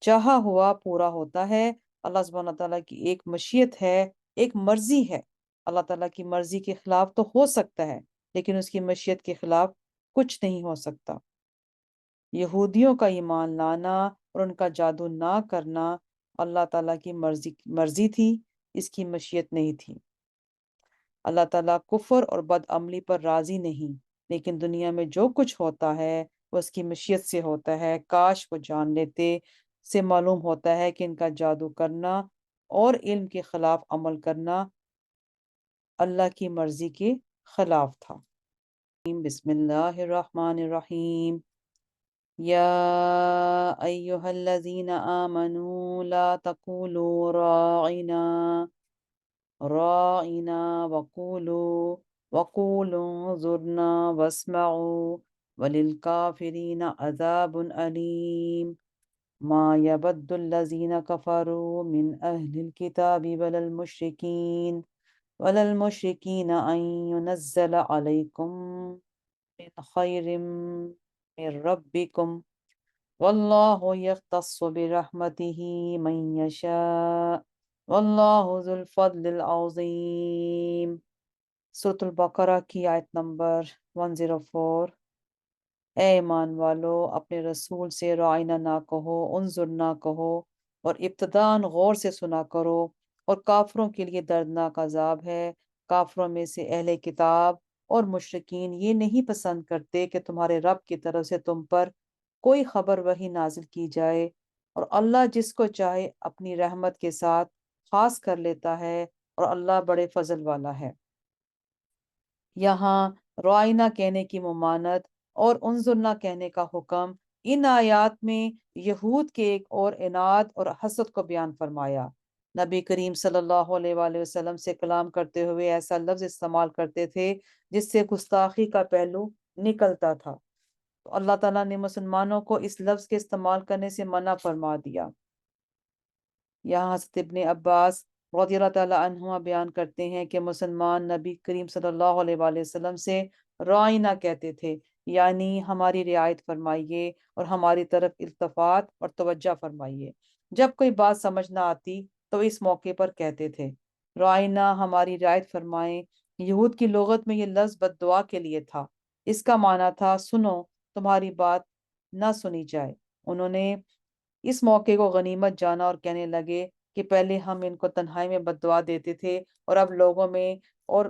چاہا ہوا پورا ہوتا ہے۔ اللہ سبحانہ تعالیٰ کی ایک مشیت ہے، ایک مرضی ہے۔ اللہ تعالیٰ کی مرضی کے خلاف تو ہو سکتا ہے، لیکن اس کی مشیت کے خلاف کچھ نہیں ہو سکتا۔ یہودیوں کا ایمان لانا اور ان کا جادو نہ کرنا اللہ تعالیٰ کی مرضی تھی، اس کی مشیت نہیں تھی۔ اللہ تعالیٰ کفر اور بدعملی پر راضی نہیں، لیکن دنیا میں جو کچھ ہوتا ہے وہ اس کی مشیت سے ہوتا ہے۔ کاش وہ جان لیتے۔ سے معلوم ہوتا ہے کہ ان کا جادو کرنا اور علم کے خلاف عمل کرنا اللہ کی مرضی کے خلاف تھا۔ بسم اللہ الرحمن الرحیم۔ یا ایہا الذین آمنوا لا تقولوا راعنا وقولوا انظرنا واسمعوا وللکافرین عذاب علیم۔ ما يود الذين كفروا من أهل الكتاب ولا المشركين أن ينزل عليكم من خير من ربكم والله يختص برحمته من يشاء والله ذو الفضل العظيم۔ سورة البقرہ کی آیت نمبر 104۔ اے ایمان والو، اپنے رسول سے رائنا نہ کہو، انظر نہ کہو، اور ابتداً غور سے سنا کرو، اور کافروں کے لیے دردناک عذاب ہے۔ کافروں میں سے اہل کتاب اور مشرکین یہ نہیں پسند کرتے کہ تمہارے رب کی طرف سے تم پر کوئی خبر وحی نازل کی جائے، اور اللہ جس کو چاہے اپنی رحمت کے ساتھ خاص کر لیتا ہے، اور اللہ بڑے فضل والا ہے۔ یہاں رائنا کہنے کی ممانت اور انظرنا کہنے کا حکم ان آیات میں یہود کے ایک اور عناد اور حسد کو بیان فرمایا۔ نبی کریم صلی اللہ علیہ وآلہ وسلم سے کلام کرتے ہوئے ایسا لفظ استعمال کرتے تھے جس سے گستاخی کا پہلو نکلتا تھا، تو اللہ تعالیٰ نے مسلمانوں کو اس لفظ کے استعمال کرنے سے منع فرما دیا۔ یہاں حضرت ابن عباس رضی اللہ تعالیٰ عنہما بیان کرتے ہیں کہ مسلمان نبی کریم صلی اللہ علیہ وآلہ وسلم سے رائنا کہتے تھے، یعنی ہماری رعایت فرمائیے اور ہماری طرف التفات اور توجہ فرمائیے۔ جب کوئی بات سمجھ نہ آتی تو اس موقع پر کہتے تھے، رائنا ہماری رعایت فرمائیں۔ یہود کی لغت میں یہ لفظ بد دعا کے لیے تھا۔ اس کا معنی تھا سنو، تمہاری بات نہ سنی جائے۔ انہوں نے اس موقع کو غنیمت جانا اور کہنے لگے کہ پہلے ہم ان کو تنہائی میں بد دعا دیتے تھے، اور اب لوگوں میں اور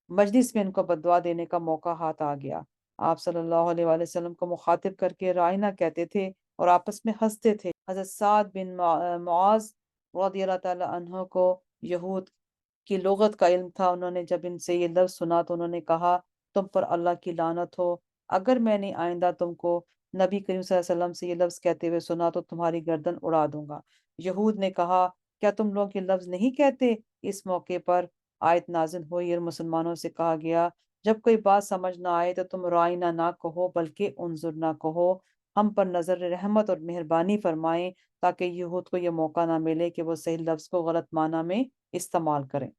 مجلس میں ان کو بد دعا دینے کا موقع ہاتھ آ گیا۔ آپ صلی اللہ علیہ وآلہ وسلم کو مخاطب کر کے رائنا کہتے تھے اور آپس میں ہنستے تھے۔ حضرت سعد بن معاذ رضی اللہ تعالی عنہ کو یہود کی لغت کا علم تھا۔ انہوں نے جب ان سے یہ لفظ سنا تو انہوں نے کہا، تم پر اللہ کی لعنت ہو، اگر میں نے آئندہ تم کو نبی کریم صلی اللہ علیہ وسلم سے یہ لفظ کہتے ہوئے سنا تو تمہاری گردن اڑا دوں گا۔ یہود نے کہا، کیا تم لوگ یہ لفظ نہیں کہتے؟ اس موقع پر آیت نازل ہوئی اور مسلمانوں سے کہا گیا، جب کوئی بات سمجھ نہ آئے تو تم رائنا نہ کہو بلکہ انظر نہ کہو، ہم پر نظر رحمت اور مہربانی فرمائیں، تاکہ یہود کو یہ موقع نہ ملے کہ وہ صحیح لفظ کو غلط معنی میں استعمال کریں۔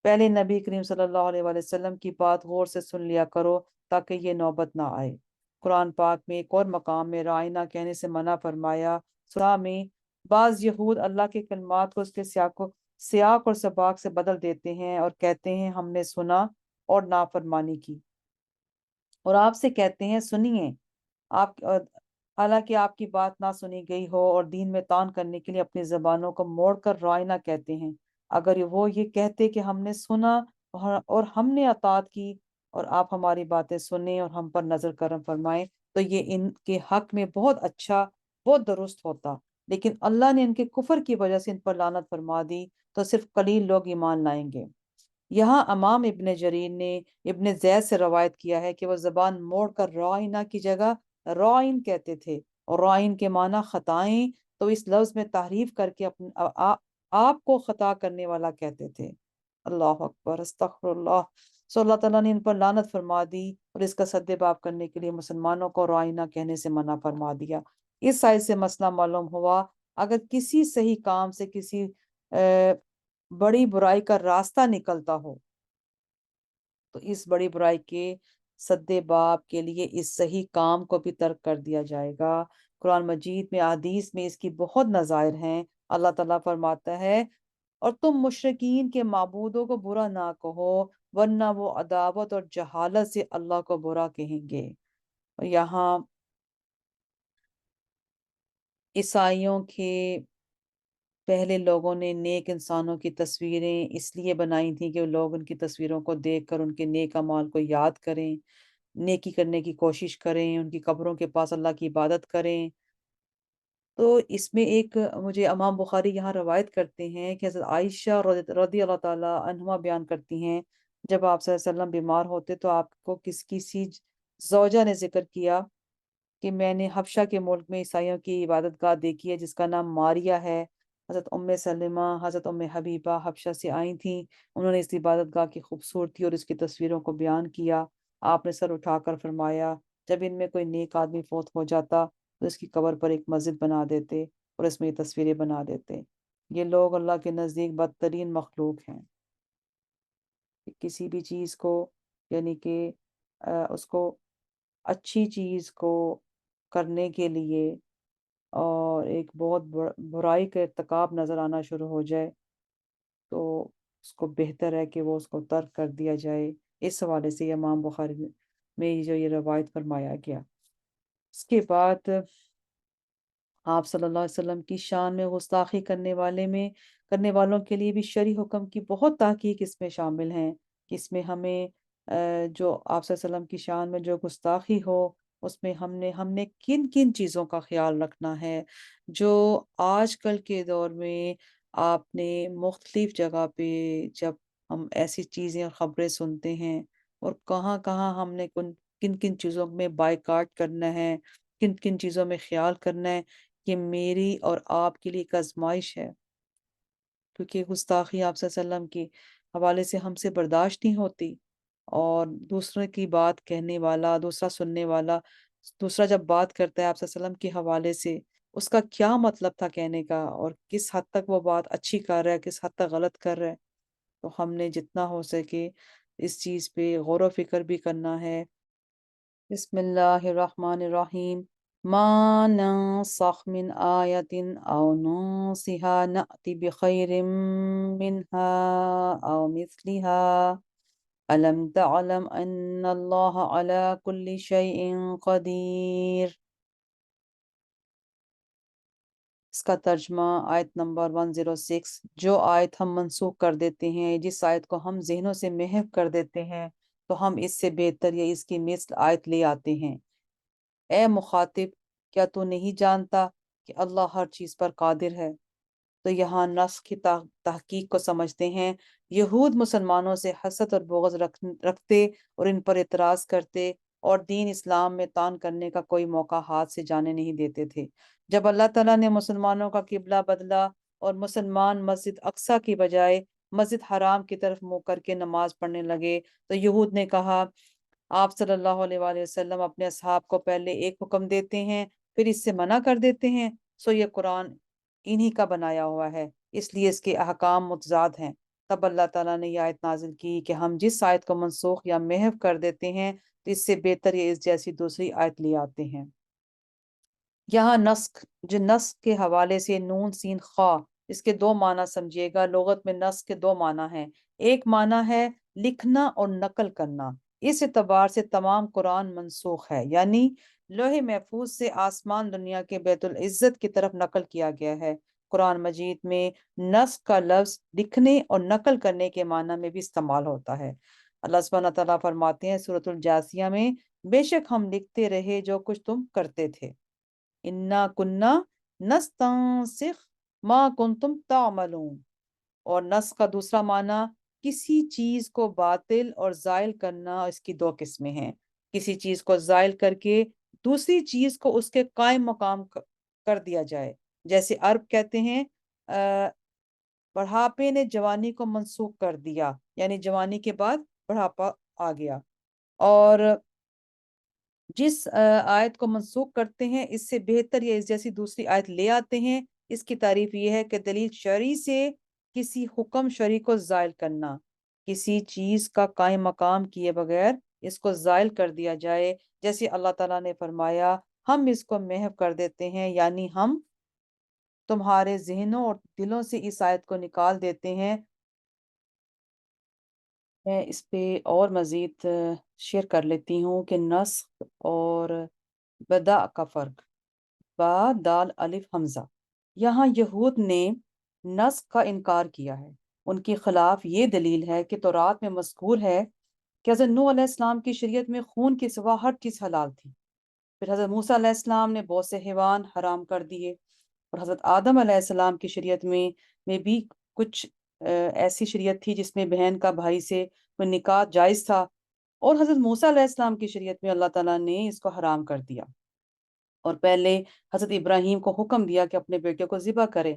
پہلے نبی کریم صلی اللہ علیہ وآلہ وسلم کی بات غور سے سن لیا کرو تاکہ یہ نوبت نہ آئے۔ قرآن پاک میں ایک اور مقام میں رائنا کہنے سے منع فرمایا۔ سورہ میں بعض یہود اللہ کے کلمات کو اس کے سیاق اور سباق سے بدل دیتے ہیں اور کہتے ہیں ہم نے سنا اور نافرمانی کی، اور آپ سے کہتے ہیں سنیے، آپ حالانکہ آپ کی بات نہ سنی گئی ہو، اور دین میں طعن کرنے کے لیے اپنی زبانوں کو موڑ کر رائنا کہتے ہیں۔ اگر وہ یہ کہتے کہ ہم نے سنا اور ہم نے اطاعت کی، اور آپ ہماری باتیں سنیں اور ہم پر نظر کرم فرمائیں، تو یہ ان کے حق میں بہت اچھا، بہت درست ہوتا، لیکن اللہ نے ان کے کفر کی وجہ سے ان پر لعنت فرما دی، تو صرف قلیل لوگ ایمان لائیں گے۔ یہاں امام ابن جریر نے ابن زید سے روایت کیا ہے کہ وہ زبان موڑ کر رائنا کی جگہ رائن کہتے تھے، اور رائن کے معنی خطائیں، تو اس لفظ میں تحریف کر کے آپ کو خطا کرنے والا کہتے تھے۔ اللہ اکبر، استغفر اللہ۔ سو اللہ تعالیٰ نے ان پر لعنت فرما دی اور اس کا سدباب کرنے کے لیے مسلمانوں کو رائنا کہنے سے منع فرما دیا۔ اس سائز سے مسئلہ معلوم ہوا، اگر کسی صحیح کام سے کسی بڑی برائی کا راستہ نکلتا ہو تو اس بڑی برائی کے سد باب کے لیے اس صحیح کام کو بھی ترک کر دیا جائے گا۔ قرآن مجید میں، احادیث میں اس کی بہت نظائر ہیں۔ اللہ تعالیٰ فرماتا ہے، اور تم مشرکین کے معبودوں کو برا نہ کہو، ورنہ وہ عداوت اور جہالت سے اللہ کو برا کہیں گے۔ اور یہاں عیسائیوں کے پہلے لوگوں نے نیک انسانوں کی تصویریں اس لیے بنائی تھیں کہ لوگ ان کی تصویروں کو دیکھ کر ان کے نیک اعمال کو یاد کریں، نیکی کرنے کی کوشش کریں، ان کی قبروں کے پاس اللہ کی عبادت کریں۔ تو اس میں ایک مجھے امام بخاری یہاں روایت کرتے ہیں کہ حضرت عائشہ رضی اللہ تعالیٰ عنہا بیان کرتی ہیں، جب آپ صلی اللہ علیہ وسلم بیمار ہوتے تو آپ کو کسی زوجہ نے ذکر کیا کہ میں نے حبشہ کے ملک میں عیسائیوں کی عبادت گاہ دیکھی ہے جس کا نام ماریا ہے۔ حضرت سلمہ، حضرت حبیبہ حبشہ سے آئی تھیں، انہوں نے اس عبادت گاہ کی خوبصورتی اور اس کی تصویروں کو بیان کیا۔ آپ نے سر اٹھا کر فرمایا، جب ان میں کوئی نیک آدمی فوت ہو جاتا تو اس کی قبر پر ایک مسجد بنا دیتے اور اس میں یہ تصویریں بنا دیتے۔ یہ لوگ اللہ کے نزدیک بدترین مخلوق ہیں۔ کہ کسی بھی چیز کو، یعنی کہ اس کو اچھی چیز کو کرنے کے لیے اور ایک بہت برائی کا ارتکاب نظر آنا شروع ہو جائے تو اس کو بہتر ہے کہ وہ اس کو ترک کر دیا جائے۔ اس حوالے سے یہ امام بخاری میں جو یہ روایت فرمایا گیا۔ اس کے بعد آپ صلی اللہ علیہ وسلم کی شان میں گستاخی کرنے والوں کے لیے بھی شرعی حکم کی بہت تحقیق اس میں شامل ہیں کہ اس میں ہمیں جو آپ صلی اللہ علیہ وسلم کی شان میں جو گستاخی ہو اس میں ہم نے کن کن چیزوں کا خیال رکھنا ہے، جو آج کل کے دور میں آپ نے مختلف جگہ پہ جب ہم ایسی چیزیں اور خبریں سنتے ہیں اور کہاں کہاں ہم نے کن کن چیزوں میں بائیکاٹ کرنا ہے، کن کن چیزوں میں خیال کرنا ہے، کہ میری اور آپ کے لیے ایک آزمائش ہے، کیونکہ گستاخی آپ صلی اللہ علیہ وسلم کے حوالے سے ہم سے برداشت نہیں ہوتی۔ اور دوسرے کی بات کہنے والا، دوسرا سننے والا، دوسرا جب بات کرتا ہے آپ صلی اللہ علیہ وسلم کے حوالے سے، اس کا کیا مطلب تھا کہنے کا اور کس حد تک وہ بات اچھی کر رہا ہے، کس حد تک غلط کر رہا ہے۔ تو ہم نے جتنا ہو سکے اس چیز پہ غور و فکر بھی کرنا ہے۔ بسم اللہ الرحمن الرحیم۔ ما ننسخ من آیت او ننسها نأتی بخیر منها او مثلها ألم تعلم أن الله على كل شيء قدیر۔ اس کا ترجمہ آیت نمبر 106۔ جو آیت ہم منسوخ کر دیتے ہیں، جس آیت کو ہم ذہنوں سے محو کر دیتے ہیں تو ہم اس سے بہتر یا اس کی مثل آیت لے آتے ہیں۔ اے مخاطب، کیا تو نہیں جانتا کہ اللہ ہر چیز پر قادر ہے؟ تو یہاں نسخ کی تحقیق کو سمجھتے ہیں۔ یہود مسلمانوں سے حسد اور بغض رکھتے اور ان پر اعتراض کرتے اور دین اسلام میں طعن کرنے کا کوئی موقع ہاتھ سے جانے نہیں دیتے تھے۔ جب اللہ تعالیٰ نے مسلمانوں کا قبلہ بدلا اور مسلمان مسجد اقصیٰ کی بجائے مسجد حرام کی طرف منہ کر کے نماز پڑھنے لگے تو یہود نے کہا، آپ صلی اللہ علیہ وآلہ وسلم اپنے اصحاب کو پہلے ایک حکم دیتے ہیں پھر اس سے منع کر دیتے ہیں، سو یہ قرآن انہی کا بنایا ہوا ہے، اس لیے اس کے احکام متضاد ہیں۔ تب اللہ تعالیٰ نے یہ آیت نازل کی کہ ہم جس آیت کو منسوخ یا محو کر دیتے ہیں تو اس سے بہتر یا اس جیسی دوسری آیت لے آتے ہیں۔ یہاں نسخ کے حوالے سے نون سین خا، اس کے دو معنی سمجھیے گا۔ لغت میں نسخ کے دو معنی ہیں۔ ایک معنی ہے لکھنا اور نقل کرنا۔ اس اعتبار سے تمام قرآن منسوخ ہے، یعنی لوح محفوظ سے آسمان دنیا کے بیت العزت کی طرف نقل کیا گیا ہے۔ قرآن مجید میں نسخ کا لفظ لکھنے اور نقل کرنے کے معنی میں بھی استعمال ہوتا ہے۔ اللہ سبحانہ تعالیٰ فرماتے ہیں سورۃ الجاثیہ میں، بے شک ہم لکھتے رہے جو کچھ تم کرتے تھے، انا کننا نستنسخ ما کنتم تعملون۔ اور نسخ کا دوسرا معنی کسی چیز کو باطل اور زائل کرنا، اس کی دو قسمیں ہیں۔ کسی چیز کو زائل کر کے دوسری چیز کو اس کے قائم مقام کر دیا جائے، جیسے عرب کہتے ہیں بڑھاپے نے جوانی کو منسوخ کر دیا، یعنی جوانی کے بعد بڑھاپا آ گیا۔ اور جس آیت کو منسوخ کرتے ہیں اس سے بہتر یا اس جیسی دوسری آیت لے آتے ہیں۔ اس کی تعریف یہ ہے کہ دلیل شرعی سے کسی حکم شرعی کو زائل کرنا، کسی چیز کا قائم مقام کیے بغیر اس کو زائل کر دیا جائے، جیسے اللہ تعالیٰ نے فرمایا ہم اس کو محو کر دیتے ہیں، یعنی ہم تمہارے ذہنوں اور دلوں سے اس آیت کو نکال دیتے ہیں۔ میں اس پہ اور مزید شیئر کر لیتی ہوں کہ نسخ اور بدا کا فرق۔ با دال الف حمزہ، یہاں یہود نے نسخ کا انکار کیا ہے۔ ان کے خلاف یہ دلیل ہے کہ تورات میں مذکور ہے کہ حضرت نوح علیہ السلام کی شریعت میں خون کے سوا ہر چیز حلال تھی۔ پھر حضرت موسیٰ علیہ السلام نے بہت سے حیوان حرام کر دیے، اور حضرت آدم علیہ السلام کی شریعت میں بھی کچھ ایسی شریعت تھی جس میں بہن کا بھائی سے کوئی نکاح جائز تھا، اور حضرت موسیٰ علیہ السلام کی شریعت میں اللہ تعالیٰ نے اس کو حرام کر دیا، اور پہلے حضرت ابراہیم کو حکم دیا کہ اپنے بیٹے کو ذبح کرے،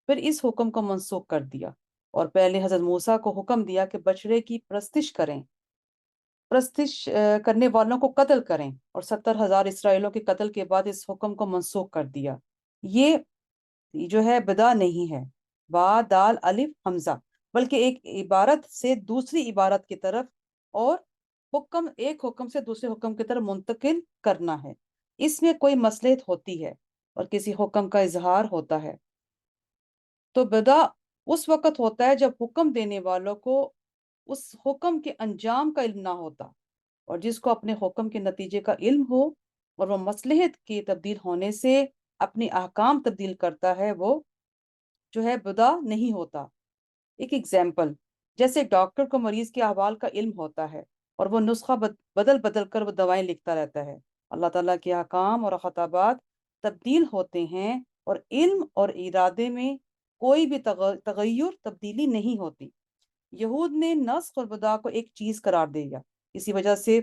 پھر اس حکم کو منسوخ کر دیا، اور پہلے حضرت موسیٰ کو حکم دیا کہ بچڑے کی پرستش کرنے والوں کو قتل کریں، اور 70,000 اسرائیلوں کے قتل کے بعد اس حکم کو منسوخ کر دیا۔ یہ جو ہے بدا نہیں ہے، با دال الف حمزہ، بلکہ ایک عبارت سے دوسری عبارت کی طرف، اور ایک حکم سے دوسرے حکم کی طرف منتقل کرنا ہے۔ اس میں کوئی مصلحت ہوتی ہے اور کسی حکم کا اظہار ہوتا ہے، تو بدا اس وقت ہوتا ہے جب حکم دینے والوں کو اس حکم کے انجام کا علم نہ ہوتا، اور جس کو اپنے حکم کے نتیجے کا علم ہو اور وہ مصلحت کے تبدیل ہونے سے اپنی احکام تبدیل کرتا ہے، وہ جو ہے بدا نہیں ہوتا۔ ایک ایگزامپل، جیسے ڈاکٹر کو مریض کے احوال کا علم ہوتا ہے اور وہ نسخہ بدل بدل کر وہ دوائیں لکھتا رہتا ہے، اللہ تعالیٰ کے احکام اور خطابات تبدیل ہوتے ہیں، اور علم اور ارادے میں کوئی بھی تبدیلی نہیں ہوتی۔ یہود نے نسخ اور بدا کو ایک چیز قرار دیا، اسی وجہ سے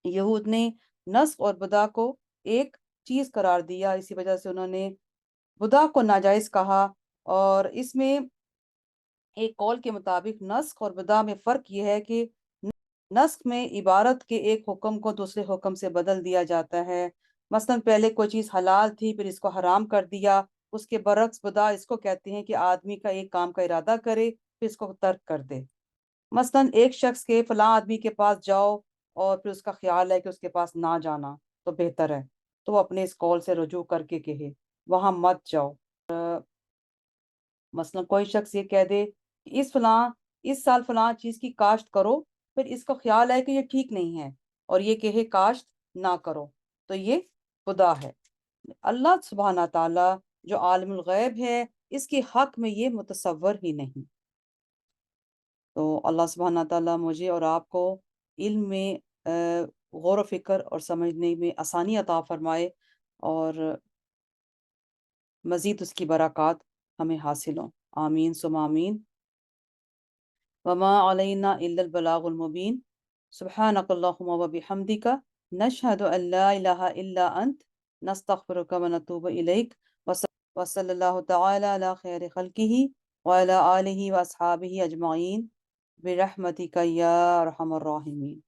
یہود نے نسخ اور بدا کو ایک چیز قرار دیا، اسی وجہ سے انہوں نے بدا کو ناجائز کہا۔ اور اس میں ایک قول کے مطابق نسخ اور بدا میں فرق یہ ہے کہ نسخ میں عبارت کے ایک حکم کو دوسرے حکم سے بدل دیا جاتا ہے، مثلا پہلے کوئی چیز حلال تھی پھر اس کو حرام کر دیا، اس کے برعکس بدا اس کو کہتے ہیں کہ آدمی کا ایک کام کا ارادہ کرے پھر اس کو ترک کر دے۔ مثلا ایک شخص کے فلاں آدمی کے پاس جاؤ اور پھر اس کا خیال ہے کہ اس کے پاس نہ جانا تو بہتر ہے، تو وہ اپنے اس قول سے رجوع کر کے کہے وہاں مت جاؤ۔ مثلا کوئی شخص یہ کہہ دے کہ اس سال فلاں چیز کی کاشت کرو، پھر اس کو خیال ہے کہ یہ ٹھیک نہیں ہے اور یہ کہے کاشت نہ کرو، تو یہ خدا ہے۔ اللہ سبحانہ تعالیٰ جو عالم الغیب ہے، اس کے حق میں یہ متصور ہی نہیں۔ تو اللہ سبحانہ تعالیٰ مجھے اور آپ کو علم میں غور و فکر اور سمجھنے میں آسانی عطا فرمائے، اور مزید اس کی برکات ہمیں حاصل ہوں، آمین ثم آمین۔ وما علینا الا البلاغ المبین، سبحانک اللہم و بحمدک، نشہد ان لا الہ الا انت، نستغفرک و نتوب الیک، وصلی اللہ تعالی علی خیر خلقہ وعلی آلہ واصحابہ اجمعین، برحمتک یا ارحم الراحمین۔